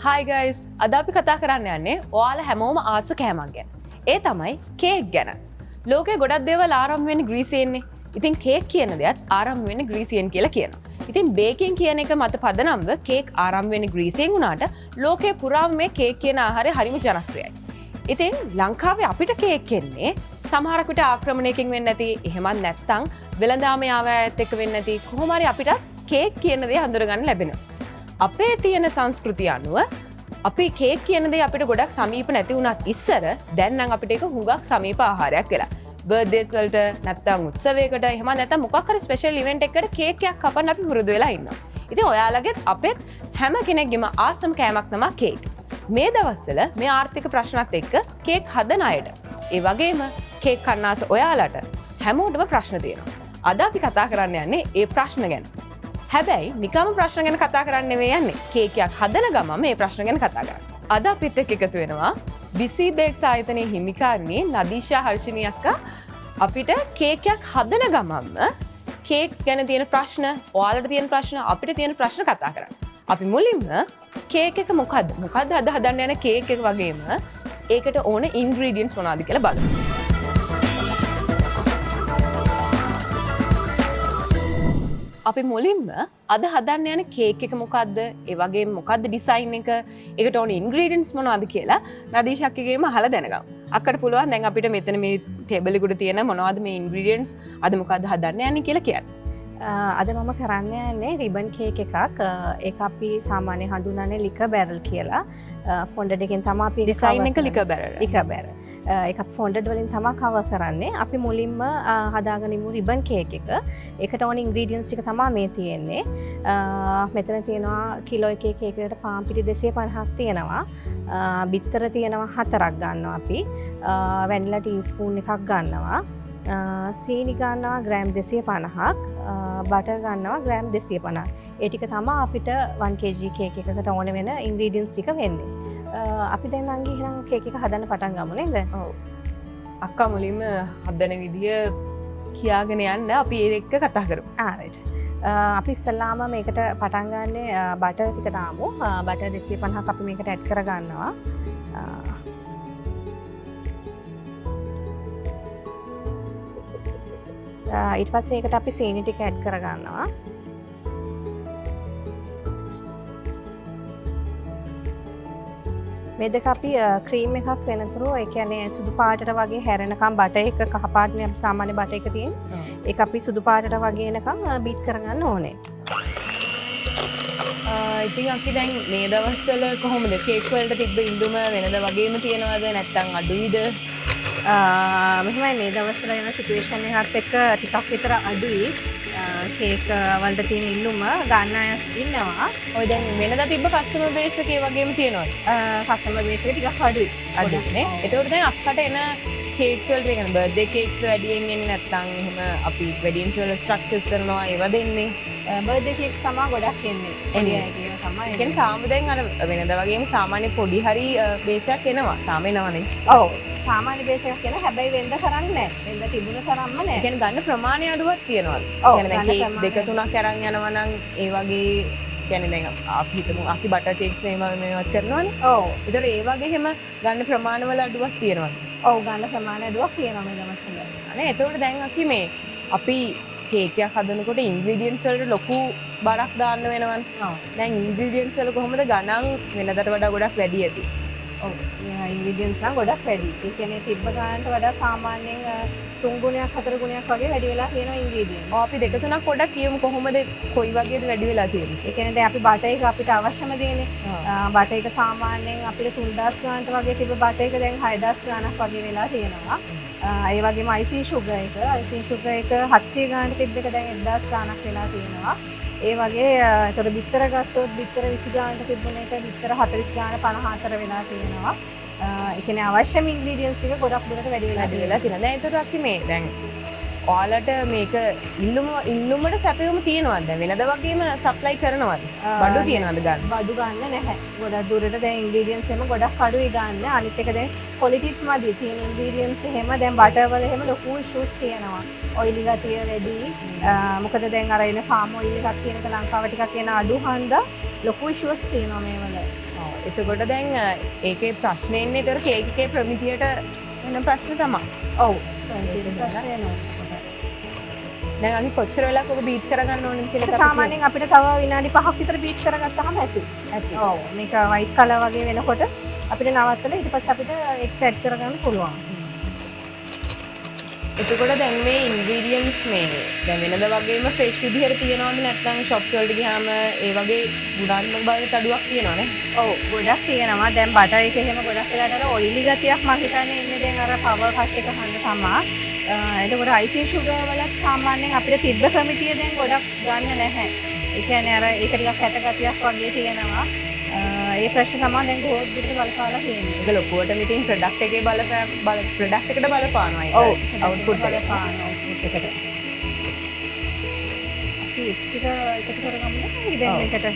Hi guys, අද අපි කතා කරන්න යන්නේ ඔයාලා හැමෝම ආස කෑමක් ගැන. ඒ තමයි කේක් ගැන. ලෝකේ ගොඩක් දේවල් ආරම්භ වෙන්නේ ග්‍රීසියෙන්නේ. ඉතින් කේක් කියන දෙයත් ආරම්භ වෙන්නේ ග්‍රීසියෙන් කියලා කියනවා. ඉතින් බේකින් කියන එක මත පදනම්ව කේක් ආරම්භ වෙන්නේ ග්‍රීසියෙන් වුණාට ලෝකේ පුරාම මේ කේක් කියන ආහාරය හරිම ජනප්‍රියයි. ඉතින් ලංකාවේ අපිට කේක් එන්නේ සමහරක් විට ආක්‍රමණයකින් වෙන්නේ නැති, එහෙමත් නැත්නම් වෙළඳාමේ ආවයත් එක්ක වෙන්නේ නැති කොහොම හරි අපිට කේක් කියන දේ හඳුන ගන්න ලැබෙනවා. අපේ තියෙන සංස්කෘතිය අනුව අපි කේක් කියන දේ අපිට ගොඩක් සමීප නැති වුණත් ඉස්සර දැන් නම් අපිට ඒක හුඟක් සමීප ආහාරයක් වෙලා. බර්ත්ඩේස් වලට නැත්නම් උත්සවයකට එහෙම නැත්නම් මොකක් හරි ස්පෙෂල් ඉවෙන්ට් එකකට කේක් එකක් කපන්න අපි පුරුදු වෙලා ඉන්නවා. ඉතින් ඔයාලගෙත් අපෙත් හැම කෙනෙක්ගේම ආසම කෑමක් තමයි කේක්. මේ දවස්වල මේ ආර්ථික ප්‍රශ්නත් එක්ක කේක් හදන අයට, ඒ වගේම කේක් කන්න ආස ඔයාලට හැමෝටම ප්‍රශ්න තියෙනවා. අද අපි කතා කරන්න යන්නේ ඒ ප්‍රශ්න ගැන. හැබැයි නිකම් ප්‍රශ්න ගැන කතා කරන්න නෙවෙයි යන්නේ. කේකයක් හදන ගමන් මේ ප්‍රශ්න ගැන කතා කරන්න. අද අපිත් එක්ක එකතු වෙනවා BC Bakes ආයතනයේ හිමිකාරිණී නදීෂා හර්ෂිනී අක්කා. අපිට කේකයක් හදන ගමන්ම කේක් ගැන තියෙන ප්‍රශ්න, ඔයාලට තියෙන ප්‍රශ්න, අපිට තියෙන ප්‍රශ්න කතා කරන්න. අපි මුලින්ම කේක් එක මොකද්ද? මොකද්ද අද හදන්න යන කේක් එක වගේම ඒකට ඕන ඉන්ග්‍රීඩියන්ට්ස් මොනවද කියලා බලමු. අපි මුලින්ම අද හදන්න යන කේක් එක මොකද්ද? ඒ වගේම මොකද්ද ඩිසයින් එක? ඒකට ඕන ඉන්ග්‍රීඩියන්ට්ස් මොනවද කියලා නදීෂා අක්කගේම අහලා දැනගමු. අක්කට පුළුවන් දැන් අපිට මෙතන මේ ටේබල් එකට තියෙන මොනවද මේ ඉන්ග්‍රීඩියන්ට්ස් අද මොකද්ද හදන්න යන්නේ කියලා කියන්න. අද මම කරන්න යන්නේ රිබන් කේක් එකක්. ඒක අපි සාමාන්‍ය හඳුනන්නේ ලිකර් බැරල් කියලා. ෆොන්ඩඩ් එකෙන් තමයි අපි ඩිසයින් එක ලිකර් බැරල්. Liquor barrel. ඒක ෆොන්ඩඩ් වලින් තමයි කවර් කරන්නේ. අපි මුලින්ම හදාගනිමු රිබන් කේක් එක. ඒකට ඕන ඉන්ග්‍රීඩියන්ට්ස් ටික තමයි මේ තියෙන්නේ. මෙතන තියෙනවා කිලෝ එකේ කේක් එකට පාන් පිටි 250ක් තියෙනවා. බිත්තර තියෙනවා 4ක් ගන්නවා අපි. වැනිලා ටීස්පූන් එකක් ගන්නවා. සීනි ගන්නවා ග්‍රෑම් 250ක්. බටර් ගන්නවා ග්‍රෑම් 250ක්. ඒ ටික තමයි අපිට 1 kg කේක් එකකට ඕන වෙන ඉන්ග්‍රීඩියන්ට්ස් ටික වෙන්නේ. අපි දැන් අංගි එහෙනම් කේක් එක හදන්න පටන් ගමු නේද? ඔව්. අක්කා මුලින්ම හදන විදිය කියාගෙන යන්න අපි ඒක එක්ක කතා කරමු. රයිට්. අපි ඉස්සල්ලාම මේකට පටන් ගන්නේ බටර් ටික දාමු. බටර් 250ක් අපි මේකට ඇඩ් කර ගන්නවා. ඊට පස්සේ ඒකට අපි සීනි ටික ඇඩ් කර ගන්නවා. මේ දෙක අපි ක්‍රීම් එකක් වෙනතුරු, ඒ කියන්නේ සුදු පාටට වගේ හැරෙනකම් බටර් එක කහ පාටනේ අපි සාමාන්‍ය බටර් එක තියෙන්නේ. ඒක අපි සුදු පාටට වගේ එනකම් බීට් කරගන්න ඕනේ. ඉතින් අපි දැන් මේ දවස්වල කොහොමද කේක් වලට තිබ්බ ඉඳුම වෙනද වගේම තියනවද නැත්නම් අඩුයිද? මෙහෙමයි මේ දවස්වල යන සිටුේෂන් එකත් එක්ක ටිකක් විතර අඩුයි. කේක් වලට තියෙන ඉල්ලුම ගන්න අය ඉන්නවා. ඔය දැන් වෙනදා තිබ්බ කස්ටමර් බේස් එකේ වගේම තියෙනවද? කස්ටමර් බේස් එක ටිකක් අඩුයි. අඩුයිනේ. ඒතකොට දැන් අප්කට එන කේක්ස් වලට කියන්නේ බර්ත්ඩේ කේක්ස් වැඩියෙන් එන්නේ නැත්නම් එහෙම අපි වෙඩින් වල ස්ට්‍රක්චර්ස් කරනවා ඒව දෙන්නේ. බර්ත්ඩේ කේක්ස් තමයි ගොඩක් එන්නේ. එන්නේ ඒක තමයි. ඒ කියන්නේ තාම දැන් අර වෙනදා වගේම සාමාන්‍ය පොඩි හරි බේස් එකක් එනවා. තාම එනවනේ. ඔව්. සාමාන්‍ය බේස් එකක් කියන හැබැයි වෙනද කරන්නේ නැහැ. වෙනද තිබුණ තරම්ම නැහැ. ඒ කියන්නේ ගන්න ප්‍රමාණය අඩුවක් තියෙනවද? කියන්නේ දැන් කේක් දෙක තුනක් අරන් යනවා නම් ඒ වගේ කියන්නේ දැන් අපි හිතමු අපි බටර් කේක්ස් මේවත් කරනවානේ. ඔව්. ඒතර ඒ වගේ හැම ගන්න ප්‍රමාණවල අඩුවක් තියෙනවද? ඔව් ගන්න ප්‍රමාණය අඩුවක් තියෙනවා මේ දවස්වල. අනේ එතකොට දැන් අපි කේක් එකක් හදනකොට ඉන්ග්‍රීඩියන්ට්ස් වලට ලොකු බරක් දාන්න වෙනවනේ. ඔව්. දැන් ඉන්ග්‍රීඩියන්ට්ස් වල කොහොමද ගණන් වෙනදට වඩා ගොඩක් වැඩි ඇති? ඔව්. ඉන්ග්‍රීඩියන්ට්ස් නම් ගොඩක් වැඩි. ඒ කියන්නේ තිබ්බ ගානට වඩා සාමාන්‍යයෙන් 3 ගුණයක් 4 ගුණයක් වගේ වැඩි වෙලා තියෙනවා ඉන්ග්‍රීඩියන්ට්ස්. අපි දෙක තුනක් පොඩ්ඩක් කියමු කොහොමද කොයි වගේද වැඩි වෙලා තියෙන්නේ. ඒ කියන්නේ දැන් අපි බටර් එක අපිට අවශ්‍යම දේනේ. බටර් එක සාමාන්‍යයෙන් අපිට 3000 ගානට වගේ තිබ්බ බටර් එක දැන් 6000 ගානක් වගේ වෙලා තියෙනවා. ඒ වගේම icing sugar එක 700 ගානට තිබ්බ එක දැන් 1000 ගානක් වෙලා තියෙනවා. ඒ වගේ ඒතර බිත්තර ගත්තොත් බිත්තර 20 ගානට තිබුණ එක බිත්තර 40 ගාන 54 වෙලා තියෙනවා. ඒ කියන්නේ අවශ්‍යම ඉන්ග්‍රීඩියන්ට්ස් ටික ගොඩක් දුරට වැඩි වෙලා තියෙනවා. දැන් ඒතර අපි මේ දැන් ඔයාලට මේක ඉල්ලුමට සැපයුම තියෙනවද? දැන් වෙනද වගේම සප්ලයි කරනවද? බඩු තියෙනවද ගන්න? බඩු ගන්න නැහැ. ගොඩක් දුරට දැන් ඉන්ග්‍රීඩියන්ට්ස් එහෙම ගොඩක් අඩුයි ගන්න. අනිත් එක දැන් ක්වොලිටිත් මදි. තියෙන ඉන්ග්‍රීඩියන්ට්ස් එහෙම දැන් බටර් වල එහෙම ලොකු ඉෂුස් තියෙනවා. ඔයිලි ගතිය වැඩි. මොකද දැන් අර එන ෆාම් ඔයිල් එකක් තියෙනක ලංකාව ටිකක් එන අඩු හන්ද ලොකු ඉෂුස් තියෙනවා මේ වල. එතකොට දැන් ඒකේ ප්‍රශ්නේ ඉන්නේ ඒතර කේක් එකේ ප්‍රමිතියට වෙන ප්‍රශ්න තමයි. ඔව් දැන් අපි කොච්චර වෙලාවක් ඔබ බීට් කරගන්න ඕනද කියලා ඒක සාමාන්‍යයෙන් අපිට තව විනාඩි 5ක් විතර බීට් කරගත්තාම ඇති. ඔව් මේක වයිට් කලර් වගේ වෙනකොට අපිට නවත්තලා ඊට පස්සේ අපිට එක්ස් ඇඩ් කරගන්න පුළුවන්. එතකොට දැන් මේ ඉන්ග්‍රීඩියන්ට්ස් මේ දැන් වෙනද වගේම ෆ්‍රෙෂ් විදිහට තියනවද නැත්නම් shops වලට ගියාම ඒ වගේ ගුණාත්මක භාවයට අඩුවක් තියෙනවනේ. ඔව් ගොඩක් තියෙනවා. දැන් බටර් එක එහෙම ගොඩක් වෙලාට අර ඔයිලි ගතියක් මම හිතන්නේ ඉන්නේ දැන් අර පවර් කට් එක හන්ද තමයි. එතකොට අයිසිං ෂුගර් වලත් සාමාන්‍යයෙන් අපිට තිබ්බ ප්‍රමිතිය දැන් ගොඩක් ගන්න නැහැ. ඒ කියන්නේ අර ඒක ටිකක් කැට ගතියක් වගේ තියෙනවා. ඒ ප්‍රශ්න තමයි දැන් ගෝඩ් විතර බලපාලා තියෙන්නේ. ඒක ලොකුවට මිටින් ප්‍රොඩක්ට් එකේ ප්‍රොඩක්ට් එකට බලපානවා ඒක. ඔව් අවුට්පුට් එක. බලපානවා අවුට්පුට් එකට. අපි එක්ස් එක එකතු කරගමු නේද දැන් මේකට.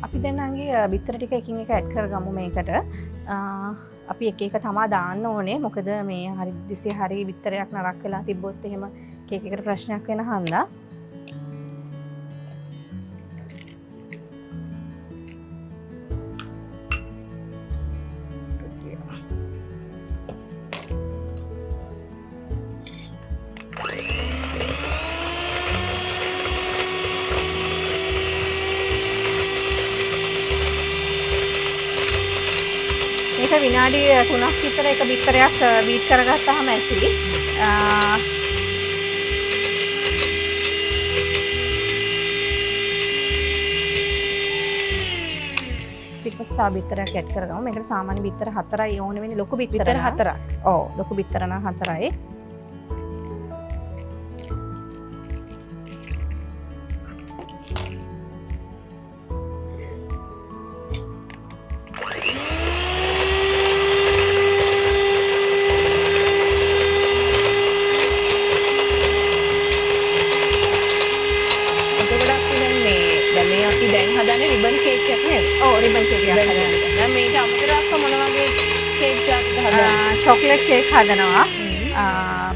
අපි දැන් අංගේ බිත්තර ටික එකින් එක ඇඩ් කරගමු මේකට. අපි එක එක තමා දාන්න ඕනේ. මොකද මේ හරි දිස්සේ හරි බිත්තරයක් නරක් වෙලා තිබ්බොත් එහෙම කේක් එකට ප්‍රශ්නයක් වෙන හන්දා. මේක විනාඩි 3ක් විතර එක බිත්තරයක් බීට් කරගත්තාම ඇති. ඊපස්සේ තව බිත්තරයක් ඇඩ් කරගමු. මේකට සාමාන්‍ය බිත්තර 4යි ඕනේ වෙන්නේ. ලොකු බිත්තර විතර 4ක්. ඔව් ලොකු බිත්තර නම් 4යි. හදන්නේ රිබන් කේක් එකක් නේද? ඔව් රිබන් කේක් එකක් හදනවා. දැන් මේක අමතරව මොන වගේ කේක් එකක්ද හදන්නේ? චොක්ලට් කේක් හදනවා.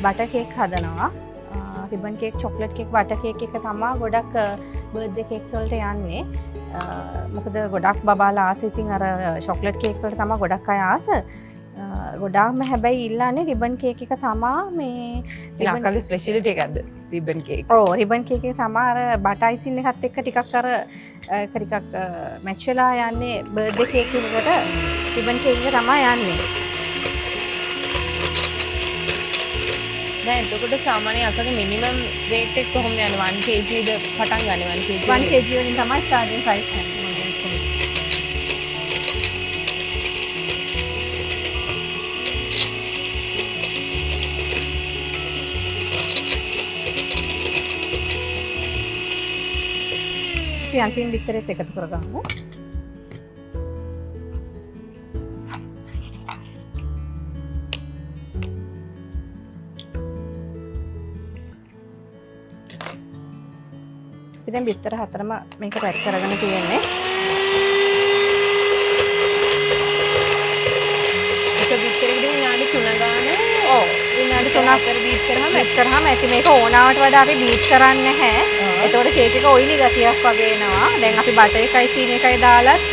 බටර් කේක් හදනවා. Ribbon cake, chocolate cake, butter cake එක තමයි ගොඩක් බර්ත්ඩේ කේක්ස් වලට යන්නේ. මොකද ගොඩක් බබාලා ආස ඉතින් අර චොක්ලට් කේක් වලට තමයි ගොඩක් අය ආස. ගොඩාක්ම හැබැයි ඉල්ලන්නේ රිබන් කේක් එක තමයි මේ ලංකාවේ ස්පෙෂලිටි එකක්ද රිබන් කේක්? ඔව් රිබන් කේක් එක තමයි අර බටර් අයිසින් එකත් එක්ක ටිකක් අර ටිකක් මැච් වෙලා යන්නේ බර්ත්ඩේ කේක් එකකට රිබන් කේක් එක තමයි යන්නේ. දැන් එතකොට සාමාන්‍යයෙන් අසගේ මිනිමම් රේට් එක කොහොමද යන්නේ? 1 kg ද පටන් ගන්නේ 1 kg? 1 kg වලින් තමයි ස්ටාර්ටින් ප්‍රයිස් යන්නේ. අපි අන්තිම බිත්තරෙත් එකතු කරගමු. ඉතින් බිත්තර 4ම මේක පැක් කරගෙන තියෙන්නේ. එක බිත්තරෙකට විනාඩි 3 ගාන. ඔව් විනාඩි 3ක් බීට් කරාම ඇති. මේක ඕනාවට වඩා අපි බීට් කරන්නේ නැහැ. ඒතකොට කේක් එක ඔයිලි ගතියක් වගේ එනවා. දැන් අපි බටර් එකයි සීනි එකයි දාලත්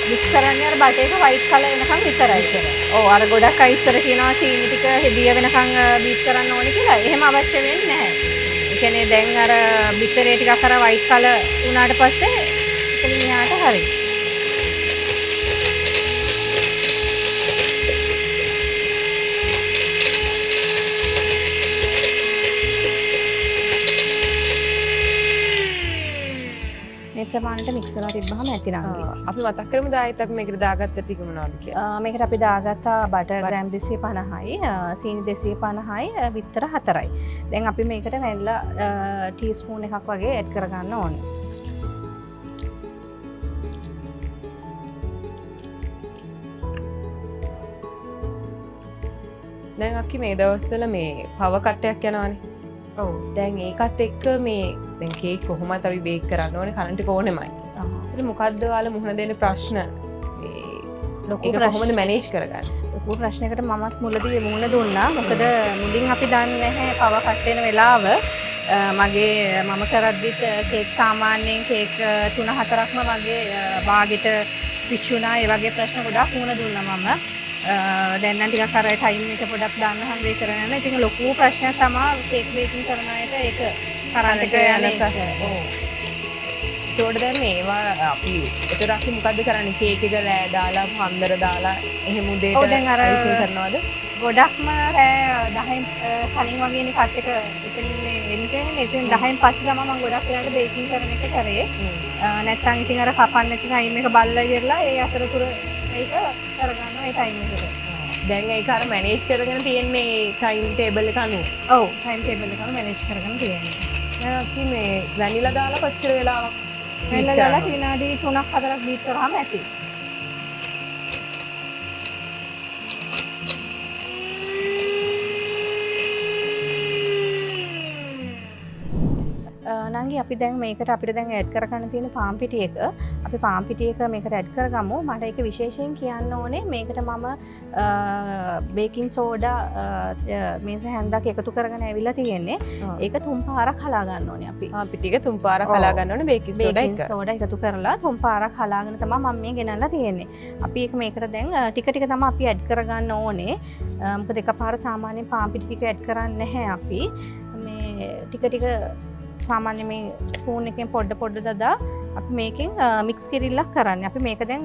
මික්ස් කරන්නේ අර බටර් එක වයිට් කලර් එනකන් විතරයි. ඔව් අර ගොඩක් අය ඉස්සර කියනවා සීනි ටික හෙදිය වෙනකන් බීට් කරන්න ඕනේ කියලා. එහෙම අවශ්‍ය වෙන්නේ නැහැ. ඒ කියන්නේ දැන් අර බිත්තරේ ටිකක් අර වයිට් කලර් වුණාට පස්සේ එතනින් එහාට හරියි. මේ ප්‍රමාණයට මික්ස් වෙලා තිබ්බහම ඇති රංගි. අපි මතක් කරමු ආයෙත් අපි මේකට දාගත්ත ටික මොනවද කියලා. මේකට අපි දාගත්තා බටර් ග්‍රෑම් 250යි, සීනි 250යි, බිත්තර 4යි. දැන් අපි මේකට වැනිලා ටීස්පූන් එකක් වගේ ඇඩ් කරගන්න ඕනේ. දැන් අක්කි මේ දවස්වල මේ පව කට්ටයක් යනවානේ. ඔව්. දැන් ඒකත් එක්ක මේ දැන් කේක් කොහොමද අපි බේක් කරන්න ඕනේ කරන්ට් එක ඕනෙමයි. ඉතින් මොකද්ද ඔයාලා මුහුණ දෙන ප්‍රශ්න? මේ ලොකු කොහොමද මැනේජ් කරගන්නේ? ලොකු ප්‍රශ්නයකට මමත් මුලදී මුහුණ දුන්නා. මොකද මුලින් අපි දන්නේ නැහැ පව කට් වෙන වෙලාව. මගේ මම කරද්දිත් කේක් සාමාන්‍යයෙන් කේක් 3-4ක්ම මගේ බාගෙට පිච්චුණා. ඒ වගේ ප්‍රශ්න ගොඩක් මුහුණ දුන්නා මම. දැන් නම් ටිකක් අර ටයිම් එක පොඩක් දාන්න හම්බ වෙ කරගෙන යනවා. ඉතින් ලොකු ප්‍රශ්නයක් තමයි කේක් බේකින් කරන අයට ඒක කරන්න යන එක. ඒකට දැන් මේවා අපි ඒතර අපි මොකද්ද කරන්නේ? කේක් එක රෑ දාලා හන්දර දාලා එහෙම උදේට ඔව් දැන් අර icing කරනවද? ගොඩක්ම රෑ 10න් කලින් වගේනේ කට් එක ඉතින් එන්නේ. ඉතින් 10න් පස්සේ තමයි මම ගොඩක් වෙලාවට බේකින් කරන එක කරේ. නැත්තම් ඉතින් අර කපන්න නැති ටයිම් එක බලලා ඉවරලා ඒ අතරතුර ඒක කරගන්නවා ඒ ටයිම් එකට. දැන් ඒක අර මැනේජ් කරගෙන තියෙන්නේ ටයිම් ටේබල් එක අනුව. ඔව් ටයිම් ටේබල් එක අනුව මැනේජ් කරගෙන තියෙන්නේ. දැන් අපි මේ වැනිලා දාලා කොච්චර වෙලාවක් වැනිලා දාලා විනාඩි 3-4ක් බීට් කරාම ඇති. නංගි අපි දැන් මේකට අපිට දැන් ඇඩ් කරගන්න තියෙන පාන් පිටි එක අපි පාන් පිටි එක මේකට ඇඩ් කරගමු. මට ඒක විශේෂයෙන් කියන්න ඕනේ මේකට මම බේකින් සෝඩා මේස හැන්දක් එකතු කරගෙන ඇවිල්ලා තියෙන්නේ. ඒක 3 පාරක් හලා ගන්න ඕනේ අපි. පාන් පිටි එක 3 පාරක් හලා ගන්න ඕනේ බේකින් සෝඩා එක. බේකින් සෝඩා එකතු කරලා 3 පාරක් හලාගෙන තමයි මම මේ ගෙනල්ලා තියෙන්නේ. අපි ඒක මේකට දැන් ටික ටික තමයි අපි ඇඩ් කරගන්න ඕනේ. මොකද එකපාර සාමාන්‍යයෙන් පාන් පිටි ටික ඇඩ් කරන්නේ නැහැ අපි. මේ ටික ටික සාමාන්‍ය මේ ස්පූන් එකෙන් පොඩ දදා අපි මේකෙන් මික්ස් කිරිල්ලක් කරන්නේ. අපි මේක දැන්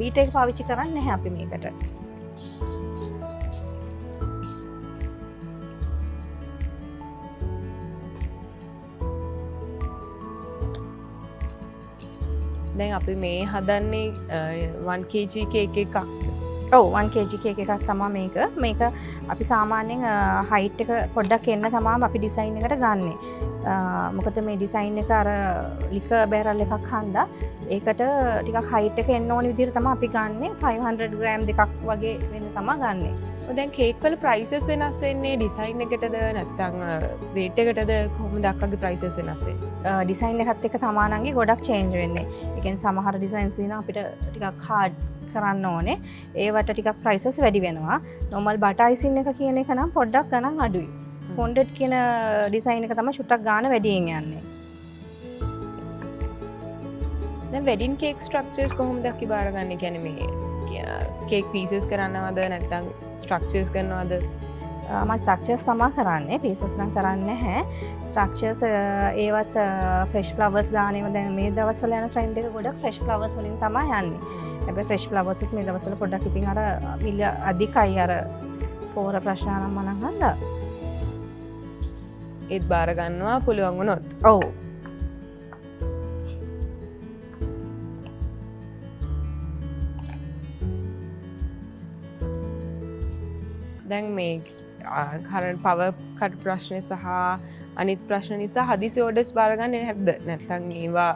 බීටර් එක පාවිච්චි කරන්නේ නැහැ අපි මේකට. දැන් අපි මේ හදන්නේ 1 kg කේක් එකක්. ඔව් 1 kg කේක් එකක් තමයි මේක. මේක අපි සාමාන්‍යයෙන් හයිට් එක පොඩ්ඩක් එන්න තමයි අපි ඩිසයින් එකට ගන්නෙ. මොකද මේ ඩිසයින් එක අර ලික බැරල් එකක් හන්දා ඒකට ටිකක් හයිට් එක එන්න ඕන විදිහට තමයි අපි ගන්නෙ. 500 ග්‍රෑම් දෙකක් වගේ වෙන්න තමයි ගන්නෙ. දැන් කේක් වල ප්‍රයිසස් වෙනස් වෙන්නේ ඩිසයින් එකටද නැත්නම් වේට් එකටද කොහොමද අක්කගේ ප්‍රයිසස් වෙනස් වෙන්නේ? ඩිසයින් එකත් එක්ක තමයි නංගි ගොඩක් චේන්ජ් වෙන්නේ. ඒ කියන්නේ සමහර ඩිසයින්ස් දින අපිට ටිකක් හાર્ඩ් කරන්න ඕනේ. ඒවට ටිකක් ප්‍රයිසස් වැඩි වෙනවා. normal butter icing එක කියන එක නම් පොඩ්ඩක් ගණන් අඩුයි. fondant කියන ඩිසයින් එක තමයි චුට්ටක් ගාන වැඩියෙන් යන්නේ. දැන් වෙඩින් කේක් ස්ට්‍රක්චර්ස් කොහොමද අපි බාරගන්නේ? කියන්නේ මේ කේක් පීසස් කරනවද නැත්නම් ස්ට්‍රක්චර්ස් කරනවද? මම ස්ට්‍රක්චර්ස් තමයි කරන්නේ. පීසස් නම් කරන්නේ නැහැ. ස්ට්‍රක්චර්ස් ඒවත් ෆ්‍රෙෂ් ෆ්ලවර්ස් දානවා. දැන් මේ දවස්වල යන ට්‍රෙන්ඩ් එක ගොඩක් ෆ්‍රෙෂ් ෆ්ලවර්ස් වලින් තමයි යන්නේ. හැබැයි ෆ්‍රෙෂ් ෆ්ලවර්ස් උත් මේ දවස්වල පොඩ්ඩක් ඉතින් අර මිල අධිකයි අර පෝර ප්‍රශ්න නම් මනම් හන්දා. ඒත් බාර ගන්නවා පුළුවන් වුණොත්. ඔව්. දැන් මේ කරන්ට් පවර් කට් ප්‍රශ්නේ සහ අනිත් ප්‍රශ්න නිසා හදිසි ඕඩර්ස් බාරගන්නේ නැද්ද? නැත්නම් ඒවා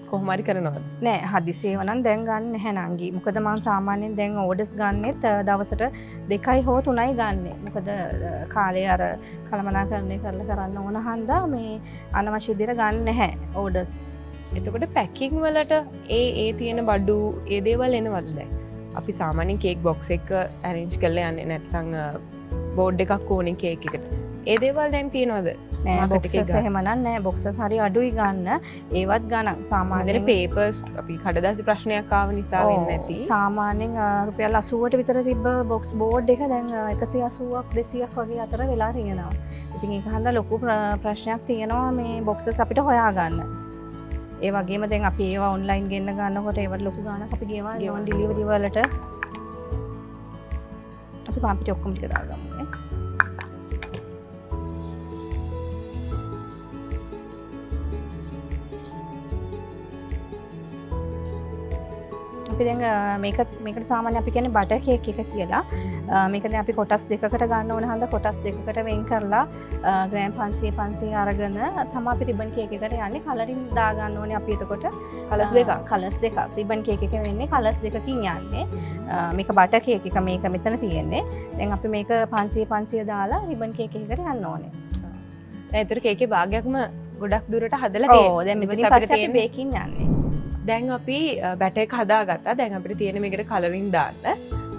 කොහොම හරි කරනවද? නෑ හදිසි ඒවා නම් දැන් ගන්න නැහැ නංගි. මොකද මම සාමාන්‍යයෙන් දැන් ඕඩර්ස් ගන්නෙත් දවසට 2යි හෝ 3යි ගන්නෙ. මොකද කාලේ අර කළමනාකරණය කරන්න ඕන හන්දා මේ අනවශ්‍ය විදිහට ගන්න නැහැ ඕඩර්ස්. එතකොට පැකිං වලට ඒ තියෙන බඩු ඒ දේවල් එනවද දැන්? අපි සාමාන්‍යයෙන් කේක් බොක්ස් එක ඇරේන්ජ් කරලා යන්නේ නැත්නම් බෝඩ් එකක් ඕනේ කේක් එකට. ඒ දේවල් දැන් තියෙනවද? නෑ බොක්සස් එහෙම නෑ. බොක්සස් හරි අඩුයි ගන්න. ඒවත් ගණන් සාමාන්‍යයෙන් පේපර්ස් අපි කඩදාසි ප්‍රශ්නයක් ආව නිසා වෙන්නේ නැති. සාමාන්‍යයෙන් රුපියල් 80ට විතර තිබ්බ බොක්ස් බෝඩ් එක දැන් 180ක් 200ක් වගේ අතර වෙලා තියෙනවා. ඉතින් ඒක හන්දා ලොකු ප්‍රශ්නයක් තියෙනවා මේ බොක්සස් අපිට හොයාගන්න. ඒ වගේම දැන් අපි ඒවා ඔන්ලයින් ගෙන්න ගන්නකොට ඒවට ලොකු ගාණක් අපි ගෙවනවා ගෙවන් ඩිලිවරි වලට. අපි පාන් පිටි ඔක්කොම ටික දාගමු නේ. අපි දැන් මේකට සාමාන්‍ය අපි කියන්නේ බටර් කේක් එක කියලා. මේක දැන් අපි කොටස් දෙකකට ගන්න ඕන හන්ද කොටස් දෙකකට වෙන් කරලා ග්‍රෑම් 500 අරගෙන තමයි අපි රිබන් කේක් එකට යන්නේ. කලරින් දා ගන්න ඕනේ අපි එතකොට කලර්ස් දෙකක් රිබන් කේක් එක වෙන්නේ කලර්ස් දෙකකින් යන්නේ. මේක බටර් කේක් එක මේක මෙතන තියෙන්නේ. දැන් අපි මේක 500 දාලා රිබන් කේක් එකකට යන්න ඕනේ. දැන් ඒතර කේකේ භාගයක්ම ගොඩක් දුරට හදලා තියෙනවා. ඔව් දැන් මෙතනින් පස්සේ අපි බේකින් යන්නේ. දැන් අපි බැටර් එක හදාගත්තා. දැන් අපිට තියෙන මේකට කලරින් දාන්න.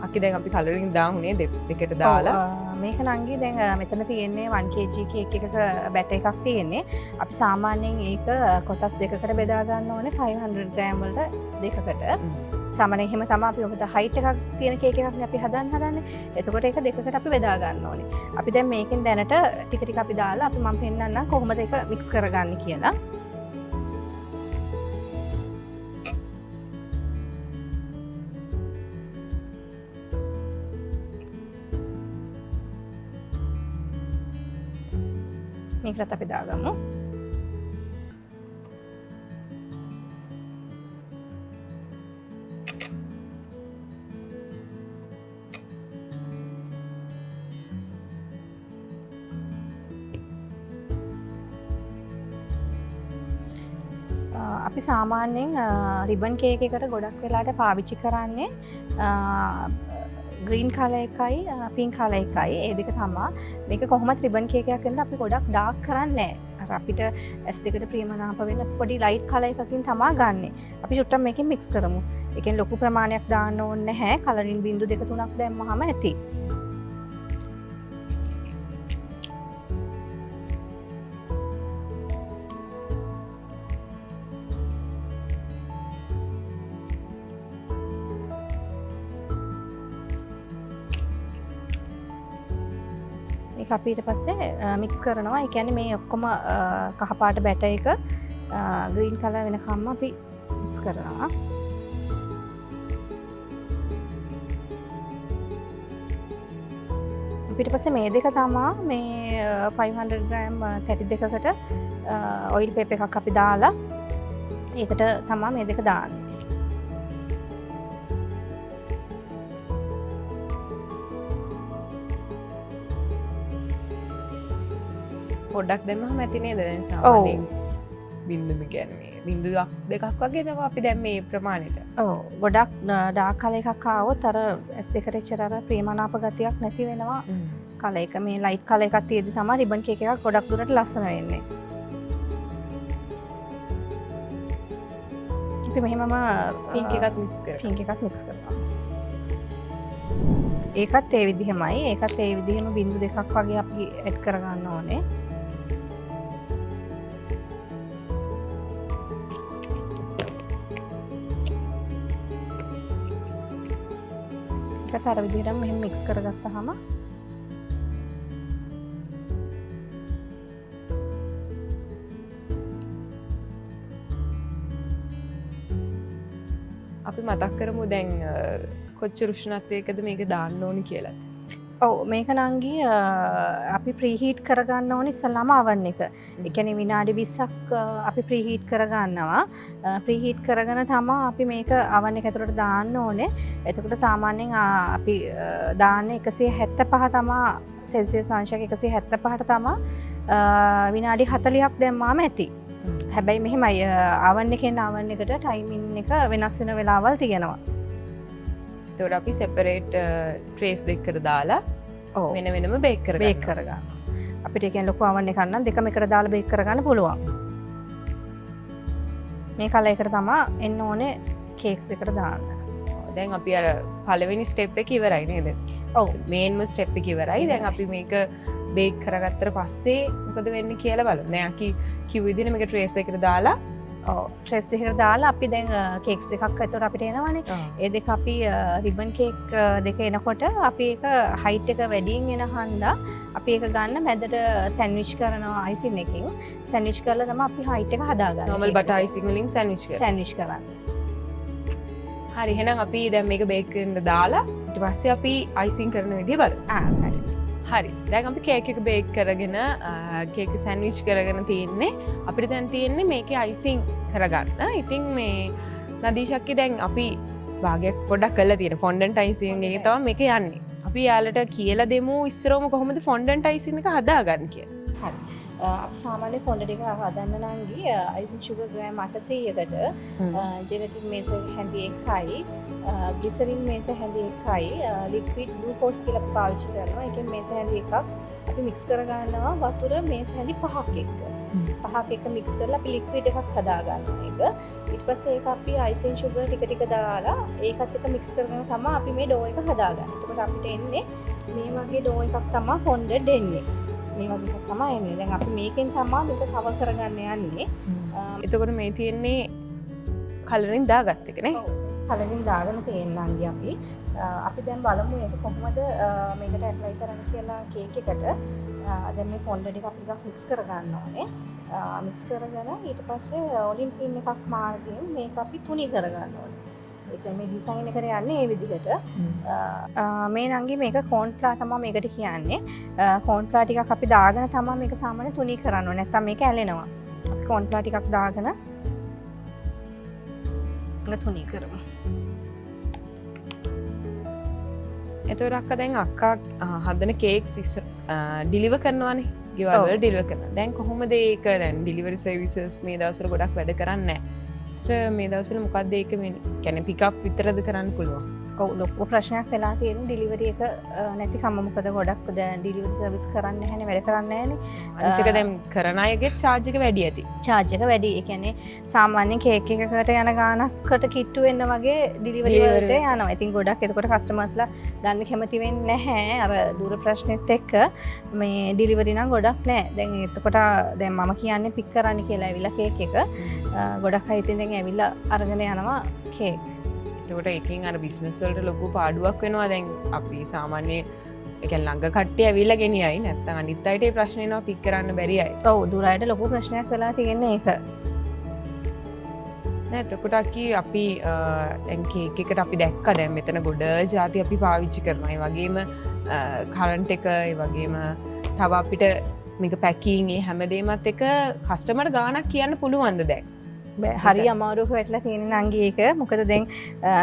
අකි දැන් අපි කලරින් දාහුනේ දෙකට දාලා මේක නංගි දැන් මෙතන තියෙන්නේ 1kg කේක් එකක බැට එකක් තියෙන්නේ. අපි සාමාන්‍යයෙන් ඒක කොටස් දෙකකට බෙදා ගන්න ඕනේ 500 ග්‍රෑම් වලට දෙකකට. සාමාන්‍යයෙන් එහෙම තමයි අපි ඔකට හයිට් එකක් තියෙන කේක් එකක් නේ අපි හදන්නේ. එතකොට ඒක දෙකකට අපි බෙදා ගන්න ඕනේ. අපි දැන් මේකෙන් දැනට ටික ටික අපි දාලා අපි මම පෙන්නන්නම් කොහොමද ඒක මික්ස් කරගන්නේ කියලා. මේකට අපි දාගමු. අපි සාමාන්‍යයෙන් රිබන් කේක් එකට ගොඩක් වෙලාට පාවිච්චි කරන්නේ ග්‍රීන් කලර් එකයි පින්ක් කලර් එකයි. ඒ දෙක තමයි. මේක කොහොමද රිබන් කේක් එකක් කරනකොට අපි ගොඩක් ඩාර්ක් කරන්නේ නැහැ. අර අපිට S2කට ප්‍රියමනාප වෙන පොඩි ලයිට් කලර් එකකින් තමයි ගන්නෙ. අපි චුට්ටක් මේකෙන් මික්ස් කරමු. ඒකෙන් ලොකු ප්‍රමාණයක් දාන්න ඕනේ නැහැ. කලරින් බිංදු 2-3ක් දැම්මහම ඇති. අපි ඊට පස්සේ මික්ස් කරනවා. ඒ කියන්නේ මේ ඔක්කොම කහ පාට බැටර් එක ග්‍රීන් කලර් වෙනකම්ම අපි මික්ස් කරනවා. ඊට පස්සේ මේ දෙක තමයි මේ 500 ග්‍රෑම් තැටි දෙකකට ඔයිල් පේපර් එකක් අපි දාලා ඒකට තමයි මේ දෙක දාන්නේ. පොඩ්ඩක් දැම්මම ඇති නේද? දැන් සාමාන්‍යයෙන් බින්දුම කියන්නේ බින්දුවක් දෙකක් වගේ තමයි අපි දැන් මේ ප්‍රමාණයට. ඔව් ගොඩක් ඩාර්ක් කලර් එකක් ආවොත් අර S2කට එච්චර අර ප්‍රේමනාප ගතියක් නැති වෙනවා. කලර් එක මේ ලයිට් කලර් එකක් තියෙද්දි තමයි රිබන් කේක් එකක් ගොඩක් දුරට ලස්සන වෙන්නේ. අපි මෙහෙමම පින්ක් එකත් මික්ස් කරනවා. පින්ක් එකත් මික්ස් කරනවා. ඒකත් ඒ විදිහමයි. ඒකත් ඒ විදිහම බින්දු දෙකක් වගේ අපි ඇඩ් කරගන්න ඕනේ. අර විදිහටම මෙහෙම මික්ස් කරගත්තාම අපි මතක් කරමු දැන් කොච්චර උෂ්ණත්වයකද මේක දාන්න ඕනි කියලාත්. ඔව් මේක නංගි අපි ප්‍රීහීට් කරගන්න ඕනේ ඉස්සල්ලාම oven එක. ඒ කියන්නේ විනාඩි 20ක් අපි ප්‍රීහීට් කරගන්නවා. ප්‍රීහීට් කරගෙන තමයි අපි මේක oven එක ඇතුළට දාන්න ඕනේ. එතකොට සාමාන්‍යයෙන් අපි දාන්නේ 175 තමයි සෙල්සියස් අංශක 175ට තමයි විනාඩි 40ක් දැම්මාම ඇති. හැබැයි මෙහෙමයි oven එකෙන් oven එකට ටයිමින් එක වෙනස් වෙන වෙලාවල් තියෙනවා. එතකොට අපි සෙපරේට් ට්‍රේස් දෙකකට දාලා වෙන වෙනම බේක් කරගන්නවා. අපිට ඒ කියන්නේ ලොකු oven එකක් නම් දෙකම එකට දාලා බේක් කරගන්න පුළුවන්. මේ කලර් එකට තමයි එන්න ඕනේ කේක්ස් දෙකට දාන්න. දැන් අපි අර පළවෙනි ස්ටෙප් එක ඉවරයි නේද? ඔව් මේන්ම ස්ටෙප් එක ඉවරයි. දැන් අපි මේක බේක් කරගත්තට පස්සේ මොකද වෙන්නේ කියලා බලමු. දැන් අපි කිව් විදිහට මේක ට්‍රේස් එකකට දාලා ට්‍රෙස් දෙකට දාලා අපි දැන් කේක්ස් දෙකක් ඇතුළට අපිට එනවනේ. ඒ දෙක අපි රිබන් කේක් දෙක එනකොට අපි ඒක හයිට් එක වැඩියෙන් එන හන්දා අපි ඒක ගන්න මැදට සෑන්ඩ්විච් කරනවා අයිසින් එකකින්. සෑන්ඩ්විච් කරලා තමයි අපි හයිට් එක හදාගන්නේ. normal butter icing වලින් සෑන්ඩ්විච් කරන්නේ. හරි එහෙනම් අපි දැන් මේක බේක් කරන්න දාලා ඊට පස්සේ අපි අයිසින් කරන විදිය බලමු. හරි. හරි දැන් අපි කේක් එක බේක් කරගෙන කේක් සෑන්ඩ්විච් කරගෙන තියෙන්නේ. අපිට දැන් තියෙන්නේ මේකේ අයිසින් කරගන්න. ඉතින් මේ නදීෂක්කි දැන් අපි භාගයක් පොඩ්ඩක් කරලා තියෙන ෆොන්ඩන්ට් අයිසින් එකේ තමයි මේක යන්නේ. අපි යාලට කියලා දෙමු ඉස්සරවම කොහොමද ෆොන්ඩන්ට් අයිසින් එක හදාගන්නේ කියලා. හරි. අපි සාමාන්‍ය ෆොන්ඩන්ට් එක හදන්න නම් ගිය අයිසින් sugar ග්‍රෑම් 800කට ජෙලටින් මේස හැඳි 1යි ග්ලිසරින් මේස හැඳි 1යි ලික්විඩ් ග්ලූකෝස් කියලා අපි පාවිච්චි කරනවා. ඒකෙන් මේස හැඳි එකක් අපි මික්ස් කරගන්නවා වතුර මේස හැඳි 5ක් එක්ක. පහක් එක මික්ස් කරලා අපි ලික්විඩ් එකක් හදාගන්න එක. ඊට පස්සේ ඒක අපි අයිසින් sugar ටික ටික දාලා ඒකත් එක්ක මික්ස් කරගෙන තමයි අපි මේ ඩෝ එක හදාගන්නේ. එතකොට අපිට එන්නේ මේ වගේ ඩෝ එකක් තමයි folded එන්නේ. මේ වගේ එකක් තමයි එන්නේ. දැන් අපි මේකෙන් තමයි මේක කවර් කරගන්න යන්නේ. එතකොට මේ තියෙන්නේ කලරින් දාගත්ත එක නේ? ඔව්. කලින් දාගෙන තියෙන්නන්ගේ අපි දැන් බලමු ඒක කොහොමද මේකට ඇප්ලයි කරන්න කියලා කේක් එකට. දැන් මේ ෆොන්ඩර් එක අපි ටිකක් මික්ස් කරගන්න ඕනේ. මික්ස් කරගෙන ඊට පස්සේ ඔලින් පින් එකක් මාර්ගයෙන් මේක අපි තුනී කරගන්න ඕනේ. ඒ කියන්නේ මේ ඩිසයින් එකට යන්නේ මේ විදිහට. මේ නංගි මේක කෝන් ෆ්ලා තමයි මේකට කියන්නේ. කෝන් ෆ්ලා ටිකක් අපි දාගෙන තමයි මේක සාමාන්‍ය තුනී කරන්න ඕනේ. නැත්නම් මේක ඇලෙනවා. අපි කෝන් ෆ්ලා ටිකක් දාගෙන තුනී කරමු. එතකොට අක්කා දැන් අක්කා හදන කේක්ස් ඩිලිවර් කරනවානේ ගෙවල් වල ඩිලිවර් කරනවා. දැන් කොහොමද ඒක දැන් ඩිලිවරි සර්විසස් මේ දවස්වල ගොඩක් වැඩ කරන්නේ නැහැ. මේ දවස්වල මොකද්ද ඒක මේ කියන්නේ පිකප් විතරද කරන්න පුළුවන්? ඔව් ලොකු ප්‍රශ්නයක් වෙලා තියෙන ඩිලිවරි එක නැතිකම. මොකද ගොඩක් දැන් ඩිලිවරි සර්විස් කරන්නේ නැහැනේ, වැඩ කරන්නේ නැහැනේ. අනිත් එක දැන් කරන අයගේ චාර්ජ් එක වැඩි ඇති. චාර්ජ් එක වැඩි. ඒ කියන්නේ සාමාන්‍ය කේක් එකකට යන ගානකට කිට්ටු වෙන්න වගේ ඩිලිවරි වලට යනවා. ඉතින් ගොඩක් එතකොට කස්ටමර්ස්ලා ගන්න කැමති වෙන්නේ නැහැ. අර දුර ප්‍රශ්නෙත් එක්ක මේ ඩිලිවරි නම් ගොඩක් නැහැ. දැන් එතකොට දැන් මම කියන්නේ පික් කරන්න කියලා ඇවිල්ලා කේක් එක. ගොඩක් අය ඉතින් දැන් ඇවිල්ලා අරගෙන යනවා කේක්. එතකොට එකකින් අර බිස්නස් වලට ලොකු පාඩුවක් වෙනවා. දැන් අපි සාමාන්‍ය ඒ කියන්නේ ළඟ කට්ටිය ඇවිල්ලා ගෙනියයි නැත්නම් අනිත් අයට ඒ ප්‍රශ්නේ එනවා පික් කරන්න බැරි අය. ඔව් දුර අයට ලොකු ප්‍රශ්නයක් වෙලා තියෙන්නේ ඒක. නෑ එතකොට අපි දැන් කේක් එකට අපි දැක්කා දැන් මෙතන ගොඩ જાති අපි පාවිච්චි කරනවා. ඒ වගේම කරන්ට් එක ඒ වගේම තව අපිට මේක පැකින් ඒ හැමදේමත් එක කස්ටමර් ගාණක් කියන්න පුළුවන්ද දැන්? හරි අමාරුවක වැටලා තියෙන නංගි ඒක. මොකද දැන්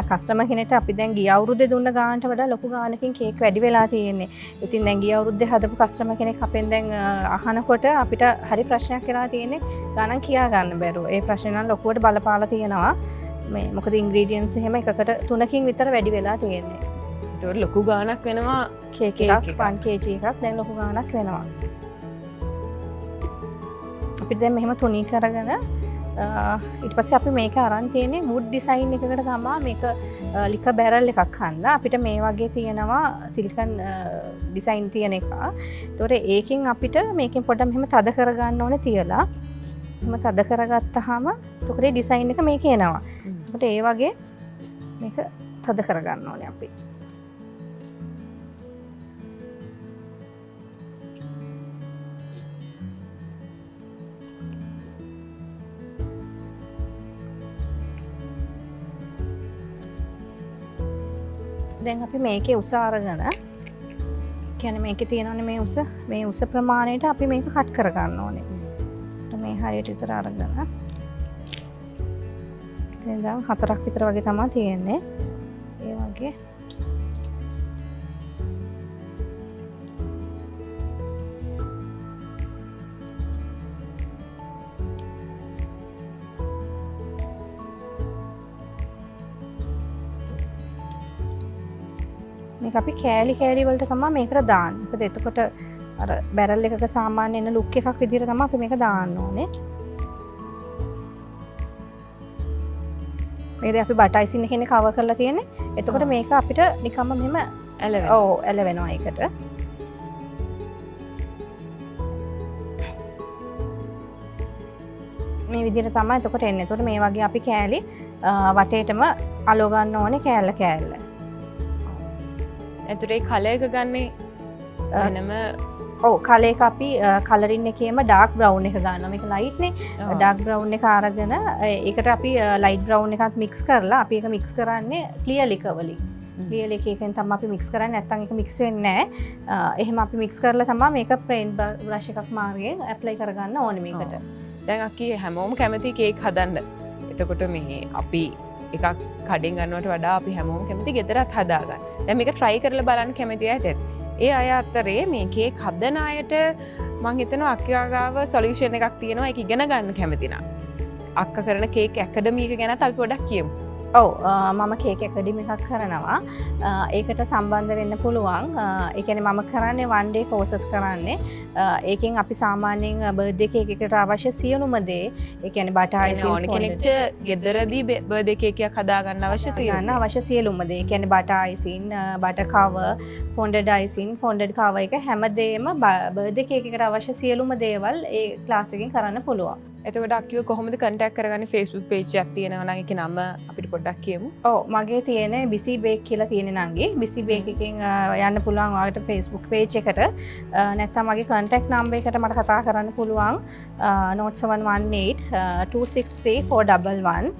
කස්ටමර් කෙනෙක්ට අපි දැන් ගිය අවුරුද්දේ දුන්න ගානට වඩා ලොකු ගානකින් කේක් වැඩි වෙලා තියෙන්නේ. ඉතින් දැන් ගිය අවුරුද්දේ හදපු කස්ටමර් කෙනෙක් අපෙන් දැන් අහනකොට අපිට හරි ප්‍රශ්නයක් වෙලා තියෙන්නේ ගානක් කියා ගන්න බැරුව. ඒ ප්‍රශ්නේ නම් ලොකුවට බලපාලා තියෙනවා. මේ මොකද ඉන්ග්‍රීඩියන්ට්ස් එහෙම එකකට 3කින් විතර වැඩි වෙලා තියෙන්නේ. ඒතකොට ලොකු ගානක් වෙනවා කේක් එකක් 1 kg එකක් දැන් ලොකු ගානක් වෙනවා. අපිට දැන් මෙහෙම තුනී කරගෙන ඊට පස්සේ අපි මේක අරන් තියෙන්නේ වුඩ් ඩිසයින් එකකට තමයි මේක ලික බැරල් එකක් හන්දා. අපිට මේ වගේ තියෙනවා සිලිකන් ඩිසයින් තියෙන එක. ඒතකොට ඒකෙන් අපිට මේකෙන් පොඩ්ඩක් මෙහෙම තද කරගන්න ඕනේ තියලා. එහෙම තද කරගත්තාම එතකොට ඩිසයින් එක මේකේ එනවා. එතකොට ඒ වගේ මේක තද කරගන්න ඕනේ අපි. දැන් අපි මේකේ උස අරගෙන කියන්නේ මේකේ තියෙනවනේ මේ උස ප්‍රමාණයට අපි මේක කට් කර ගන්න ඕනේ. මේ හරියට විතර අරගෙන දැන් 4ක් විතර වගේ තමයි තියෙන්නේ. ඒ වගේ මේක අපි කෑලි වලට තමයි මේකට දාන්නේ. මොකද එතකොට අර බැරල් එකක සාමාන්‍ය එන ලුක් එකක් විදිහට තමයි අපි මේක දාන්න ඕනේ. මේකේ අපි බටර් අයිසින් එකෙන් කවර් කරලා තියෙන්නේ. එතකොට මේක අපිට නිකම්ම මෙහෙම ඇලවෙනවා. ඔව් ඇලවෙනවා ඒකට. මේ විදිහට තමයි එතකොට එන්නේ. එතකොට මේ වගේ අපි කෑලි වටේටම අලව ගන්න ඕනේ කෑල්ල. ඇතුලේ කලර් එක ගන්නේ වෙනම. ඔව් කලර් එක අපි කලරින් එකේම ඩාර්ක් බ්‍රවුන් එක ගන්නවා. මේක ලයිට් නේ. ඩාර්ක් බ්‍රවුන් එක අරගෙන ඒකට අපි ලයිට් බ්‍රවුන් එකත් මික්ස් කරලා අපි ඒක මික්ස් කරන්නේ ක්ලියර් ලිකර් වලින්. ක්ලියර් එකෙන් තමයි අපි මික්ස් කරන්නේ. නැත්නම් ඒක මික්ස් වෙන්නේ නැහැ. එහෙම අපි මික්ස් කරලා තමයි මේක පේන්ට් බ්‍රෂ් එකක් මාර්ගයෙන් ඇප්ලයි කරගන්න ඕනේ මේකට. දැන් අක්කී හැමෝම කැමති කේක් හදන්න. එතකොට මේ අපි එකක් කඩෙන් ගන්නවට වඩා අපි හැමෝම කැමති ගෙදරත් හදාගන්න. දැන් මේක try කරලා බලන්න කැමති අයත්. ඒ අය අතරේ මේ කේක් හදන අයට මම හිතනවා අක්කා ගාව සොලියුෂන් එකක් තියෙනවා ඒක ඉගෙන ගන්න කැමති නම්. අක්කා කරන කේක් ඇකඩමි එක ගැනත් අපි පොඩ්ඩක් කියමු. ඔව් මම කේක් ඇකඩමි එකක් කරනවා ඒකට සම්බන්ධ වෙන්න පුළුවන් එකන මම කරන්නේ වන්ඩේ කෝසස් කරන්නේ ඒකෙන් අපි සාමාන්‍යයෙන් බර්ධ කේකට අවශ්‍ය සියලුමදේ එකන බට ඕන කෙනෙක්ට ගෙදරදී බර්ධ කේකයක් හදාගන්න අවශ්‍ය සියන්න අවශ්‍ය සියලුමදේ එකැන බට අයිසින් බටකව ෆොන්ඩ යිසින් ෆොන්ඩඩ් කාව එක හැමදේම බර්ධ කේකට අවශ්‍ය සියලුම දේවල් ඒ ක්ලාසකින් කරන්න පුළුවන් එතකට අක්කිව කොහොමද කටක් කරගන්න ෆේස්බුක් පේජ් තියෙනවන එක නම අපිට පොඩ්ඩක් කියමු ඕ මගේ තියෙන බිසි බේක් කියලා තියෙන නගේ බිසි බේකකින් යන්න පුළුවන් වාට ෆේස්බුක් පේජ් එකට නැත්තා මගේ කන්ටෙක් නම්බ එකට මට කතා කරන්න පුළුවන් නොට්සවන්18 263 411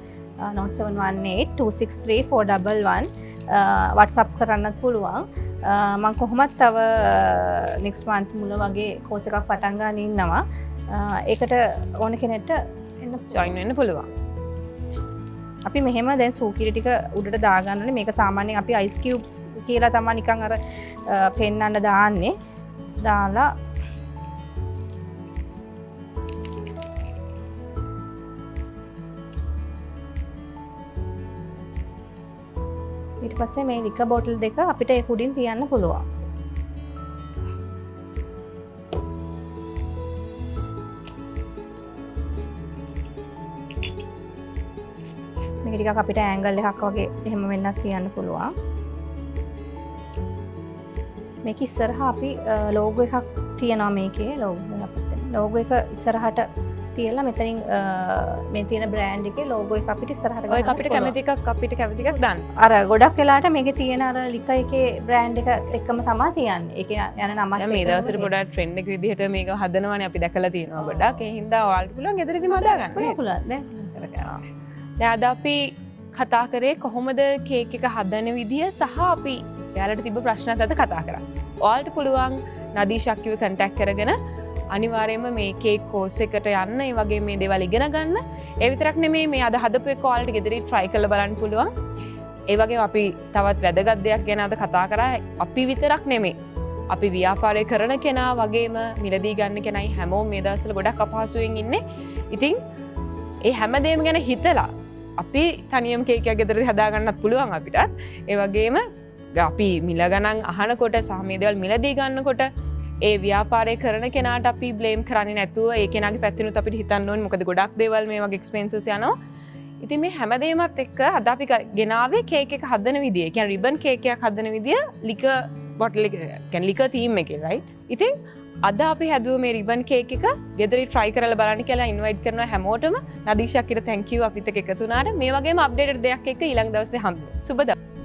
263 411 වටසප් කරන්නත් පුළුවන් මං කොහොමත් තව නික්ස් මන්ත් මුල වගේ කෝස එකක් පටන්ගන්න ඉන්නවා ඒකට ඕන කෙනෙට එන්න ජොයින් වෙන්න පුළුවන් අපි මෙහෙම දැන් සූකිරිටික උඩට දාගන්නන මේක සාමාන්‍යයෙන් අපි අයිස් කියුබ්ස් කියලා තමා නිකන් අර පෙන්නන්න දාන්නේ දාලා ඊට පස්සේ මේ ලික බෝටල් දෙක අපිට ඒ කුඩින් තියන්න පුළුවන් ටිකක් අපිට ඇංගල් එකක් වගේ එහෙම වෙන්නත් කියන්න පුළුවන් මේක ඉස්සරහා අපි ලෝගෝ එකක් තියෙනවා මේකේ ලෝගෝ එක ඉස්සරහට තියලා මෙතනින් මේ තියෙන බ්‍රෑන්ඩ් එකේ ලෝගෝ එක අපිට ඉස්සරහට ඔය අපිට කැමති එකක් අපිට කැමති එකක් දාන්න අර ගොඩක් වෙලාට මේකේ තියෙන අර ලික එකේ බ්‍රෑන්ඩ් එක එක්කම තමයි තියන්නේ ඒකේ යන නමක් මේ දවස්වල පොඩක් ට්‍රෙන්ඩ් එක විදිහට මේක හදනවානේ අපි දැකලා තියෙනවා ගොඩක් ඒ හින්දා ඔයාලට පුළුවන් ගෙදරදීම හදාගන්න පුළුවන් දැන් කරගන්නවා දැන් අද අපි කතා කරේ කොහොමද කේක් එක හදන විදිය සහ අපි එයාලට තිබ්බ ප්‍රශ්නත් අද කතා කරා. ඔයාලට පුළුවන් නදීෂක්කිව කන්ටැක්ට් කරගෙන අනිවාර්යයෙන්ම මේ කේක් කෝස් එකට යන්න ඒ වගේ මේ දේවල් ඉගෙන ගන්න. ඒ විතරක් නෙමෙයි මේ අද හදපු එක ඔයාලට ගෙදරින් try කරලා බලන්න පුළුවන්. ඒ වගේම අපි තවත් වැදගත් දෙයක් ගැන අද කතා කරා. අපි විතරක් නෙමෙයි. අපි ව්‍යාපාරය කරන කෙනා වගේම මිලදී ගන්න කෙනයි හැමෝම මේ දවස්වල ගොඩක් අපහසුවෙන් ඉන්නේ. ඉතින් ඒ හැමදේම ගැන හිතලා අපි තනියම් කේකයක් ගෙදරදී හදාගන්නත් පුළුවන් අපිටත්. ඒ වගේම අපි මිල ගණන් අහනකොට සහ මේ දේවල් මිලදී ගන්නකොට ඒ ව්‍යාපාරය කරන කෙනාට අපි බ්ලේම් කරන්නේ නැතුව ඒ කෙනාගේ පැත්තෙනුත් අපිට හිතන්න ඕනේ මොකද ගොඩක් දේවල් මේ වගේ එක්ස්පෙන්සස් යනවා. ඉතින් මේ හැමදේමත් එක්ක අද අපි ගෙනාවේ කේක් එක හදන විදිය. ඒ කියන්නේ රිබන් කේක් එකක් හදන විදිය ලික බොටල් එක කියන්නේ ලික තීම් එකේ රයිට්. ඉතින් අද අපි හැදුව මේ රිබන් කේක් එක ගෙදරින් try කරලා බලන්න කියලා ඉන්වයිට් කරනවා හැමෝටම. නදීෂාකිට thank you අපිත් එක්ක එකතු වුණාට. මේ වගේම අප්ඩේටඩ් දෙයක් එක්ක ඊළඟ දවසේ හම්බෙමු. සුබ දවස්.